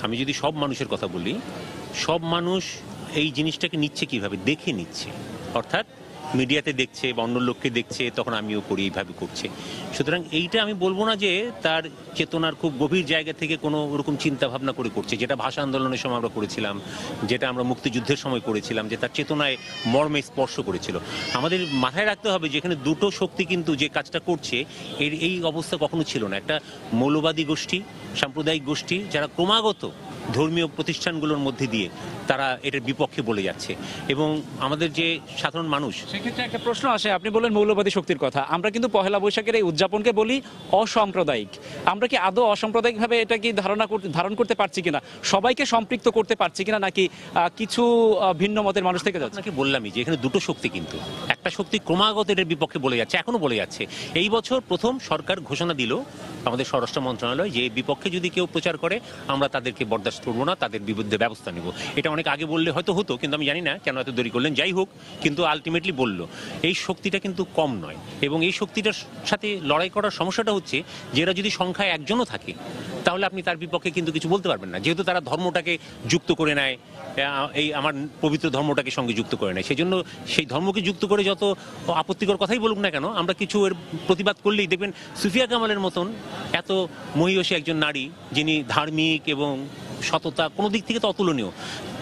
Speaker 23: আমি যদি সব মানুষের কথা বলি, সব মানুষ এই জিনিসটাকে নিচ্ছে কিভাবে, দেখে নিচ্ছে, অর্থাৎ মিডিয়াতে দেখছে বা অন্য লোককে দেখছে, তখন আমিও করি, এইভাবে করছে। সুতরাং এইটা আমি বলবো না যে তার চেতনার খুব গভীর জায়গা থেকে কোনো ওরকম চিন্তা ভাবনা করে করছে, যেটা ভাষা আন্দোলনের সময় আমরা করেছিলাম, যেটা আমরা মুক্তিযুদ্ধের সময় করেছিলাম, যে তার চেতনায় মর্মে স্পর্শ করেছিল। আমাদের মাথায় রাখতে হবে যে এখানে দুটো শক্তি কিন্তু যে কাজটা করছে, এই অবস্থা কখনো ছিল না। একটা মৌলবাদী গোষ্ঠী, সাম্প্রদায়িক গোষ্ঠী, যারা ক্রমাগত ধর্মীয় প্রতিষ্ঠানগুলোর মধ্যে দিয়ে তারা এটার বিপক্ষে বলে যাচ্ছে, এবং আমাদের যে সাধারণ মানুষ।
Speaker 22: সেক্ষেত্রে একটা প্রশ্ন আসে, আপনি বললেন মৌলবাদী শক্তির কথা, আমরা কিন্তু পহেলা বৈশাখের এই উদযাপনকে বলি অসাম্প্রদায়িক। আমরা কি আদৌ অসাম্প্রদায়িকভাবে এটা কি ধারণ করতে পারছি কিনা, সবাইকে সম্পৃক্ত করতে পারছি কিনা, নাকি কিছু ভিন্ন মতের মানুষ থেকে যাচ্ছে?
Speaker 23: আপনাকে বললামই যে এখানে দুটো শক্তি, কিন্তু একটা শক্তি ক্রমাগত এটার বিপক্ষে বলে যাচ্ছে, এখনো বলে যাচ্ছে। এই বছর প্রথম সরকার ঘোষণা দিল, আমাদের স্বরাষ্ট্র মন্ত্রণালয়, যে বিপক্ষে যদি কেউ প্রচার করে আমরা তাদেরকে বরদাস্ত করবো না, তাদের বিরুদ্ধে ব্যবস্থা নেব। এটা অনেক আগে বললে হয়তো হতো, কিন্তু আমি জানি না কেন এত দেরি করলেন। যাই হোক, কিন্তু আলটিমেটলি বললো। এই শক্তিটা কিন্তু কম নয়, এবং এই শক্তিটার সাথে লড়াই করার সমস্যাটা হচ্ছে যে এরা যদি সংখ্যায় একজনও থাকে, তাহলে আপনি তার বিপক্ষে কিন্তু কিছু বলতে পারবেন না, যেহেতু তারা ধর্মটাকে যুক্ত করে নেয়, এই আমার পবিত্র ধর্মটাকে সঙ্গে যুক্ত করে নেয়। সেই জন্য সেই ধর্মকে যুক্ত করে যত আপত্তিকর কথাই বলুক না কেন, আমরা কিছু এর প্রতিবাদ করলেই দেখবেন সুফিয়া কামালের মতন এত মহিয়সী একজন নারী, যিনি ধার্মিক এবং সততা কোনো দিক থেকে তো অতুলনীয়,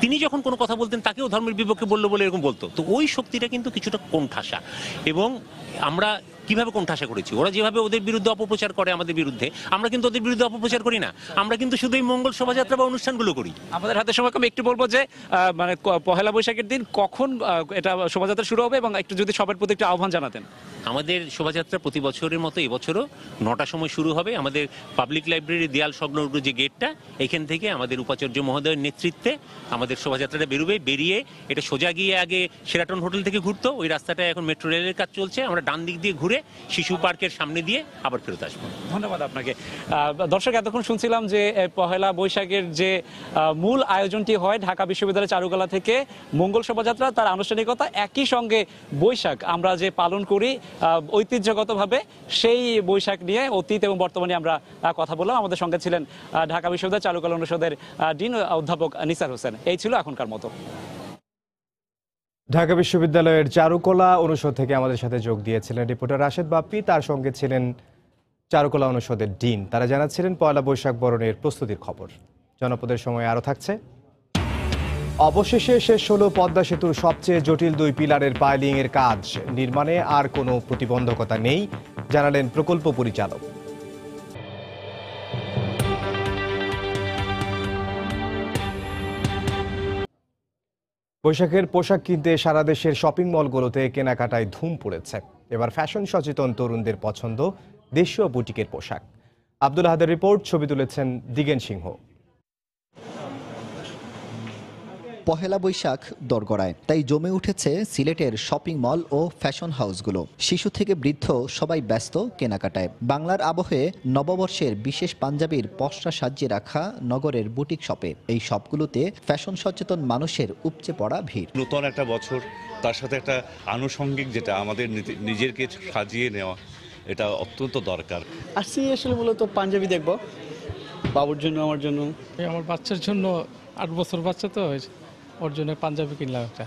Speaker 23: তিনি যখন কোনো কথা বলতেন তাকেও ধর্মের বিপক্ষে বললো বলে এরকম বলতো। তো ওই শক্তিটা কিন্তু কিছুটা কোণঠাসা, এবং আমরা কিভাবে কোণঠাসা করেছি, ওরা যেভাবে ওদের বিরুদ্ধে অপপ্রচার করে আমাদের বিরুদ্ধে, আমরা কিন্তু ওদের বিরুদ্ধে অপপ্রচার করি না, আমরা কিন্তু শুধু এই মঙ্গল শোভাযাত্রা বা অনুষ্ঠানগুলো করি।
Speaker 22: আমাদের হাতে সময় কম, একটু বলবো যে মানে পহেলা বৈশাখের দিন কখন এটা শোভাযাত্রা শুরু হবে, এবং একটু যদি সবার প্রতি একটু আহ্বান জানাতেন।
Speaker 23: আমাদের শোভাযাত্রা প্রতি বছরের মতো এবছরও 9টার সময় শুরু হবে। আমাদের পাবলিক লাইব্রেরির দেয়াল সংলগ্ন যে গেটটা, এখান থেকে আমাদের উপাচার্য মহোদয়ের নেতৃত্বে আমাদের শোভাযাত্রাটা বেরোবে। বেরিয়ে এটা সোজা গিয়ে আগে শেরাটন হোটেল থেকে ঘুরতো, ওই রাস্তাটা এখন মেট্রো রেলের কাজ চলছে, আমরা ডান দিক দিয়ে ঘুরে শিশু পার্কের সামনে দিয়ে আবার ফেরত আসবো।
Speaker 22: ধন্যবাদ আপনাকে। দর্শক, এতক্ষণ শুনছিলাম যে পহেলা বৈশাখের যে মূল আয়োজনটি হয় ঢাকা বিশ্ববিদ্যালয় চারুকলা থেকে মঙ্গল শোভাযাত্রা, তার আনুষ্ঠানিকতা, একই সঙ্গে বৈশাখ আমরা যে পালন করি ঐতিহ্যগতভাবে, সেই বৈশাখ নিয়ে অতীত এবং বর্তমানে আমরা কথা বললাম। আমাদের সঙ্গে ছিলেন ঢাকা বিশ্ববিদ্যালয় চারুকলা অনুষদের ডিন অধ্যাপক নিসার হোসেন। এই ছিল এখনকার মতো।
Speaker 1: ঢাকা বিশ্ববিদ্যালয়ের চারুকলা অনুষদ থেকে আমাদের সাথে যোগ দিয়েছিলেন রিপোর্টার রাশেদ বাপ্পি, তার সঙ্গে ছিলেন চারুকলা অনুষদের ডিন। তারা জানাচ্ছিলেন পয়লা বৈশাখ বরণের প্রস্তুতির খবর। জনপদের সময় আরও থাকছে। অবশেষে শেষ হলো পদ্মা সেতুর সবচেয়ে জটিল 2 পিলারের পাইলিং এর কাজ। নির্মাণে আর কোনো প্রতিবন্ধকতা নেই, জানালেন প্রকল্প পরিচালক। বৈশাখের পোশাক কিনতে সারা দেশের শপিং মলগুলোতে কেনাকাটায় ধুম পড়েছে। এবার ফ্যাশন সচেতন তরুণদের পছন্দ দেশীয় বুটিকের পোশাক। আব্দুল আহাদের রিপোর্ট, ছবি তুলেছেন দিগেন সিংহ।
Speaker 2: পহেলা বৈশাখ দোরগোড়ায়, তাই জমে উঠেছে সিলেটের শপিং মল ও ফ্যাশন হাউসগুলো। শিশু থেকে বৃদ্ধ সবাই ব্যস্ত কেনাকাটায়। বাংলার আবহে নববর্ষের বিশেষ পাঞ্জাবির পসরা সাজিয়ে রাখা নগরের বুটিক শপে। এই শপগুলোতে ফ্যাশন সচেতন মানুষের উপচে পড়া ভিড়।
Speaker 3: নতুন একটা বছর, তার সাথে একটা আনুষঙ্গিক যেটা আমাদের নিজেকে সাজিয়ে নেওয়া, এটা অত্যন্ত দরকার।
Speaker 5: আসছি আসলে মূলত পাঞ্জাবি দেখবো, বাবুর জন্য, আমার জন্য,
Speaker 24: আমার বাচ্চার জন্য। 8 বছর বাচ্চা তো, ওর জন্য পাঞ্জাবি কিনলাম একটা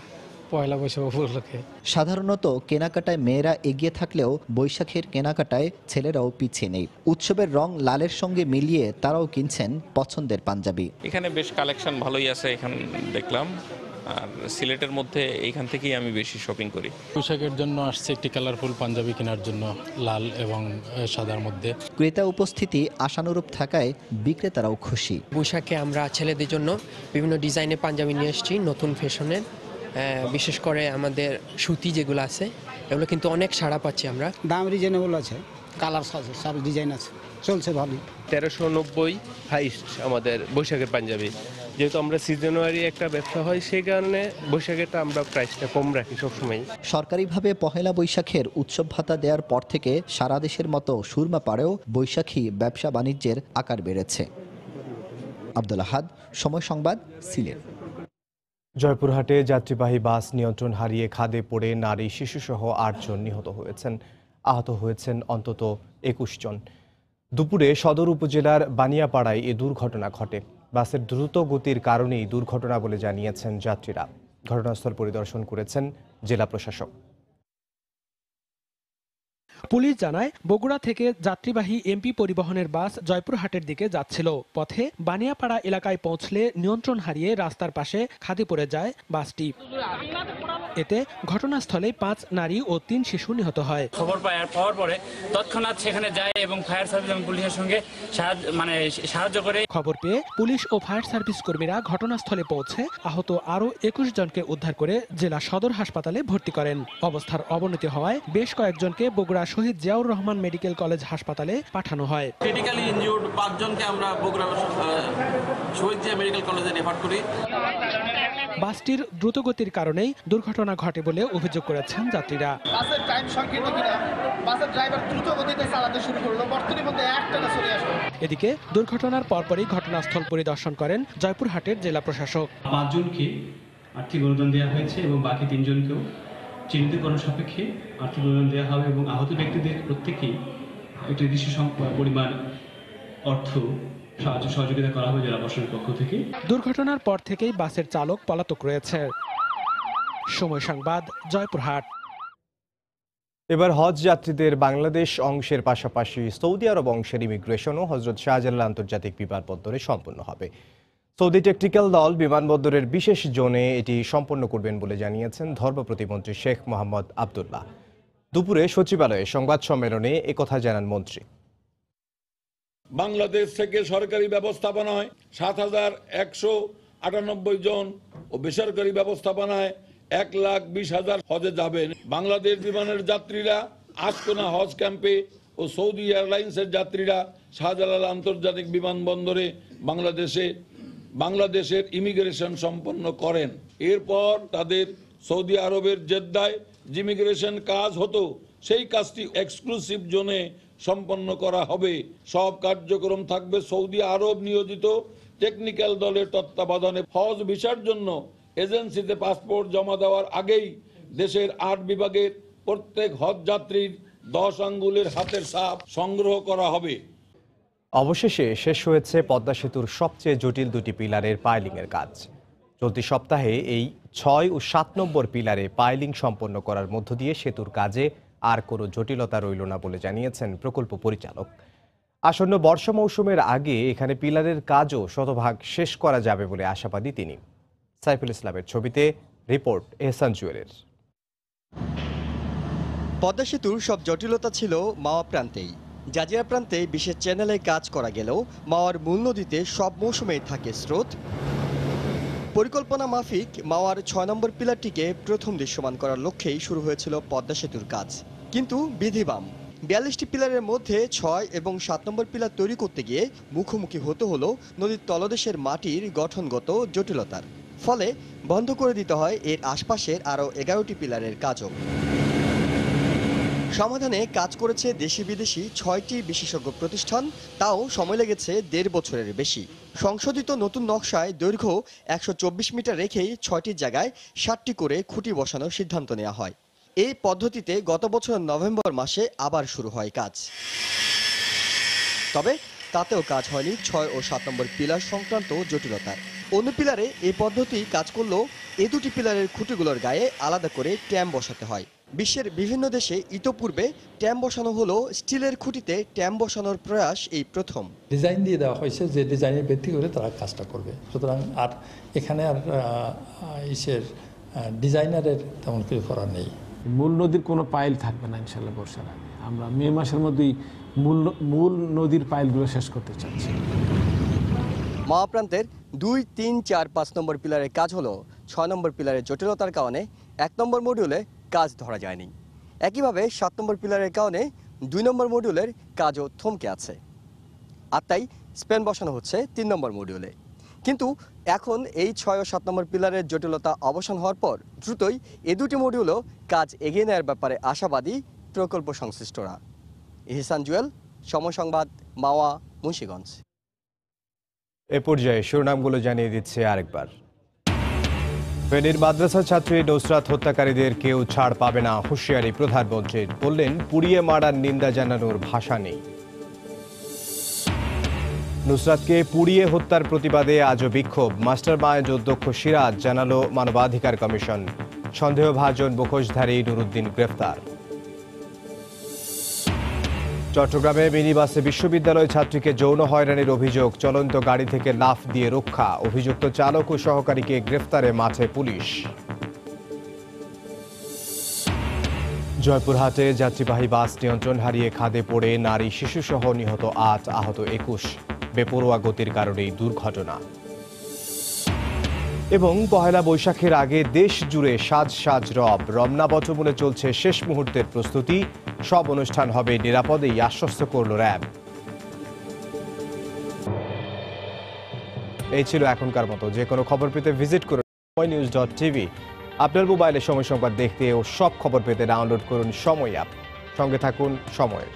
Speaker 24: পয়লা বৈশাখ উপলক্ষে।
Speaker 2: সাধারণত কেনাকাটায় মেয়েরা এগিয়ে থাকলেও বৈশাখের কেনাকাটায় ছেলেরাও পিছিয়ে নেই। উৎসবের রং লালের সঙ্গে মিলিয়ে তারাও কিনছেন পছন্দের পাঞ্জাবি।
Speaker 25: এখানে বেশ কালেকশন ভালোই আছে, এখানে দেখলাম
Speaker 4: আর সিলেটের মধ্যে এইখান থেকেই আমি বেশি শপিং করি।
Speaker 24: পোশাকের জন্য আসছে একটি কালারফুল পাঞ্জাবি কেনার জন্য, লাল এবং সাদার মধ্যে।
Speaker 2: ক্রেতা উপস্থিতি আশানুরূপ থাকায় বিক্রেতারাও খুশি।
Speaker 6: পোশাকে আমরা ছেলেদের জন্য বিভিন্ন ডিজাইনের পাঞ্জাবি নিয়ে এসেছি, নতুন ফ্যাশনের। বিশেষ করে আমাদের সুতি যেগুলো আছে এগুলো কিন্তু অনেক সাড়া পাচ্ছি আমরা।
Speaker 7: দাম রিজনেবল আছে, কালার আছে, সব ডিজাইন আছে, চলছে ভালো।
Speaker 8: 1390 হাইস্ট আমাদের বৈশাখের পাঞ্জাবি। যেহেতু আমরা সিজনারি একটা ব্যবসা হয়, সেই কারণে বৈশাখেরটা আমরা প্রাইসটা কম রাখি সবসময়।
Speaker 2: সরকারিভাবে পহেলা বৈশাখের উৎসব ভাতা দেওয়ার পর থেকে সারা দেশের মতো সুরমা পাড়েও বৈশাখী ব্যবসা বাণিজ্যের আকার বেড়েছে। আব্দুল আহাদ, সময় সংবাদ, সিলেট।
Speaker 1: জয়পুরহাটে যাত্রীবাহী বাস নিয়ন্ত্রণ হারিয়ে খাদে পড়ে নারী শিশুসহ 8 জন নিহত হয়েছেন। আহত হয়েছেন অন্তত 21 জন। দুপুরে সদর উপজেলার বানিয়াপাড়ায় এ দুর্ঘটনা ঘটে। বাসের দ্রুত গতির কারণেই দুর্ঘটনা বলে জানিয়েছেন যাত্রীরা। ঘটনাস্থল পরিদর্শন করেছেন জেলা প্রশাসক।
Speaker 25: পুলিশ জানায়, বগুড়া থেকে যাত্রীবাহী এমপি পরিবহনের বাস জয়পুরহাটের দিকে যাচ্ছিল। পথে বানিয়াপাড়া এলাকায় পৌঁছলে নিয়ন্ত্রণ হারিয়ে রাস্তার পাশে খাদে পড়ে যায় বাসটি। এতে ঘটনাস্থলে 5 নারী ও 3 শিশু নিহত হয়।
Speaker 26: খবর পাওয়ার পরে তৎক্ষণাৎ সেখানে যায় এবং ফায়ার সার্ভিস এবং পুলিশের সঙ্গে সাহায্য করে।
Speaker 25: খবর পেয়ে পুলিশ ও ফায়ার সার্ভিস কর্মীরা ঘটনাস্থলে পৌঁছে আহত আরও 21 জনকে উদ্ধার করে জেলা সদর হাসপাতালে ভর্তি করেন। অবস্থার অবনতি হওয়ায় বেশ কয়েকজনকে বগুড়া শহীদ জিয়াউর রহমান মেডিকেল কলেজ হাসপাতালে পাঠানো হয়।
Speaker 26: ক্রিটিক্যালি ইনজিউর্ড 5 জনকে আমরা বগুড়া শহীদ জিয়া মেডিকেল কলেজে রেফার করি।
Speaker 25: বাসটির দ্রুতগতির কারণেই দুর্ঘটনা ঘটে বলে অভিযোগ করেছেন যাত্রীরা।
Speaker 7: বাসের টাইম সংকীর্ণ কিনা, বাসের ড্রাইভার দ্রুত গতিতে চালাতে শুরু করলো, বর্তমানের মধ্যে একটানা চলে আসলো।
Speaker 25: এদিকে দুর্ঘটনার পরপরই ঘটনাস্থল পরিদর্শন করেন জয়পুরহাটের জেলা প্রশাসক।
Speaker 27: 5 জনকে আর্থিক অনুদান দেওয়া হয়েছে এবং বাকি 3 জনকেও চিহ্নিতকরণ সাপেক্ষে আর্থিক অনুদান দেওয়া হবে এবং আহত ব্যক্তিদের প্রত্যেকেই একটি নির্দিষ্ট পরিমাণ অর্থ সাহায্য সহযোগিতা করা হবে জেলা প্রশাসনের পক্ষ থেকে।
Speaker 25: দুর্ঘটনার পর থেকেই বাসের চালক পলাতক রয়েছে। সময় সংবাদ, জয়পুরহাট।
Speaker 1: এবার হজ যাত্রীদের বাংলাদেশ অংশের পাশাপাশি সৌদি আরব অংশের ইমিগ্রেশনও হজরত শাহজালাল আন্তর্জাতিক বিমানবন্দরে সম্পন্ন হবে। সৌদি টেকনিক্যাল দল বিমানবন্দরের বিশেষ জোনে এটি সম্পন্ন করবেন বলে জানিয়েছেন ধর্ম প্রতিমন্ত্রী শেখ মোহাম্মদ আবদুল্লাহ। দুপুরে সচিবালয়ে সংবাদ সম্মেলনে একথা জানান মন্ত্রী।
Speaker 28: বাংলাদেশ থেকে সরকারি ব্যবস্থাপনায় 7,198 জন ও বেসরকারি ব্যবস্থাপনায় 1,20,000 হজে যাবেন। বাংলাদেশ বিমানের যাত্রীরা আশকোনা হজ ক্যাম্পে ও সৌদি এয়ারলাইন্সের যাত্রীরা শাহজালাল আন্তর্জাতিক বিমানবন্দরে বাংলাদেশের ইমিগ্রেশন সম্পন্ন করেন। এরপর তাদের সৌদি আরবের জেদ্দায় যে ইমিগ্রেশন কাজ হতো সেই কাজটি এক্সক্লুসিভ জোনে সম্পন্ন করা হবে। সব কার্যক্রম থাকবে সৌদি আরব নিয়োজিত টেকনিক্যাল দলের তত্ত্বাবধানে। হজ ভিসার জন্য এজেন্সিতে পাসপোর্ট জমা দেওয়ার আগেই দেশের 8 বিভাগের প্রত্যেক হজ যাত্রীর 10 আঙ্গুলের হাতের ছাপ সংগ্রহ করা হবে।
Speaker 1: অবশেষে শেষ হয়েছে পদ্মা সেতুর সবচেয়ে জটিল 2টি পিলারের পাইলিংয়ের কাজ। চলতি সপ্তাহে এই 6 ও 7 নম্বর পিলারে পাইলিং সম্পন্ন করার মধ্য দিয়ে সেতুর কাজে আর কোনো জটিলতা রইল না বলে জানিয়েছেন প্রকল্প পরিচালক। আসন্ন বর্ষা মৌসুমের আগে এখানে পিলারের কাজও শতভাগ শেষ করা যাবে বলে আশাবাদী তিনি। সাইফুল ইসলামের ছবিতে রিপোর্ট এহসান জুয়েলের।
Speaker 29: পদ্মা সেতুর সব জটিলতা ছিল মাওয়া প্রান্তেই। জাজিরা প্রান্তে বিশেষ চ্যানেলে কাজ করা গেলেও মাওয়ার মূল নদীতে সব মৌসুমেই থাকে স্রোত। পরিকল্পনা মাফিক মাওয়ার 6 নম্বর পিলারটিকে প্রথম দৃশ্যমান করার লক্ষ্যেই শুরু হয়েছিল পদ্মা সেতুর কাজ, কিন্তু বিধিবাম 42টি পিলারের মধ্যে 6 এবং 7 নম্বর পিলার তৈরি করতে গিয়ে মুখোমুখি হতে হলো নদীর তলদেশের মাটির গঠনগত জটিলতার। ফলে বন্ধ করে দিতে হয় এর আশপাশের আরও 11টি পিলারের কাজও। সমাধানে কাজ করেছে দেশি বিদেশি 6টি বিশেষজ্ঞ প্রতিষ্ঠান, তাও সময় লেগেছে 1.5 বছরের বেশি। সংশোধিত নতুন নকশায় দৈর্ঘ্য 124 মিটার রেখেই 6টি জায়গায় 7টি করে খুঁটি বসানোর সিদ্ধান্ত নেওয়া হয়। এই পদ্ধতিতে গত বছর নভেম্বর মাসে আবার শুরু হয় কাজ। তবে তাতেও কাজ হয়নি 6 ও 7 নম্বর পিলার সংক্রান্ত জটিলতার। অন্য পিলারে এই পদ্ধতি কাজ করলেও এই 2টি পিলারের খুঁটিগুলোর গায়ে আলাদা করে ট্যাম বসাতে হয়। বিশ্বের বিভিন্ন দেশে ইতোপূর্বে ট্যাম বসানো হলো, স্টিলের খুঁটিতে ট্যাম বসানোর প্রয়াস এই প্রথম।
Speaker 9: ডিজাইন দিয়ে দেওয়া হয়েছে যে ডিজাইনের ভিত্তি করে তারা কাজটা করবে, সুতরাং আর এখানে আর ডিজাইনারের তেমন কিছু করার নেই।
Speaker 10: মূল নদীর কোনো পাইল থাকবে না ইনশাল্লাহ বর্ষার আগে। আমরা মে মাসের মধ্যেই মূল নদীর পাইলগুলো শেষ করতে চাচ্ছি।
Speaker 29: মাওয়া প্রান্তের 2, 3, 4, 5 নম্বর পিলারের কাজ হলো 6 নম্বর পিলারের জটিলতার কারণে 1 নম্বর মডিউলে কাজ ধরা যায়নি। একইভাবে 7 নম্বর পিলারের কারণে 2 নম্বর মডিউলের কাজও থমকে আছে। আর তাই স্প্যান বসানো হচ্ছে 3 নম্বর মডিউলে। কিন্তু এখন এই 6 ও 7 নম্বর পিলারের জটিলতা অবসান হওয়ার পর দ্রুতই এই দুটি মডিউলও কাজ এগিয়ে নেওয়ার ব্যাপারে আশাবাদী প্রকল্প সংশ্লিষ্টরা। ইহসান জুয়েল, সময় সংবাদ, মাওয়া, মুন্সিগঞ্জ।
Speaker 1: এ পর্যায়ে শিরোনামগুলো জানিয়ে দিচ্ছে আরেকবার। ফেনীর মাদ্রাসা ছাত্রী নুসরাত হত্যাকারীদের কেউ ছাড় পাবে না, হুঁশিয়ারি প্রধানমন্ত্রীর। বললেন, পুড়িয়ে মারার নিন্দা জানানোর ভাষা নেই। নুসরাতকে পুড়িয়ে হত্যার প্রতিবাদে আজও বিক্ষোভ। মাস্টারমাইন্ড অধ্যক্ষ সিরাজ জানালো মানবাধিকার কমিশন। সন্দেহভাজন মুখোশধারী নুরুদ্দিন গ্রেফতার। চট্টগ্রামে মিনিবাসে বিশ্ববিদ্যালয় ছাত্রীকে যৌন হয়রানির অভিযোগ, চলন্ত গাড়ি থেকে লাফ দিয়ে রক্ষা। অভিযুক্ত চালক ও সহকারীকে গ্রেফতারে মাঠে পুলিশ। জয়পুরহাটে যাত্রীবাহী বাস নিয়ন্ত্রণ হারিয়ে খাদে পড়ে নারী শিশুসহ নিহত 8, আহত 21। বেপরোয়া গতির কারণেই দুর্ঘটনা। এবং পহেলা বৈশাখের আগে দেশ জুড়ে সাজ সাজ রব। রমনা বটমূলে চলছে শেষ মুহূর্তের প্রস্তুতি। সব অনুষ্ঠান হবে নিরাপদেই, আশ্বস্ত করল র্যাব। এই ছিল এখনকার মতো। যে কোনো খবর পেতে ভিজিট করুন সময়নিউজ.tv। আপনার মোবাইলে সময় সংবাদ দেখতে ও সব খবর পেতে ডাউনলোড করুন সময় অ্যাপ। সঙ্গে থাকুন সময়ের।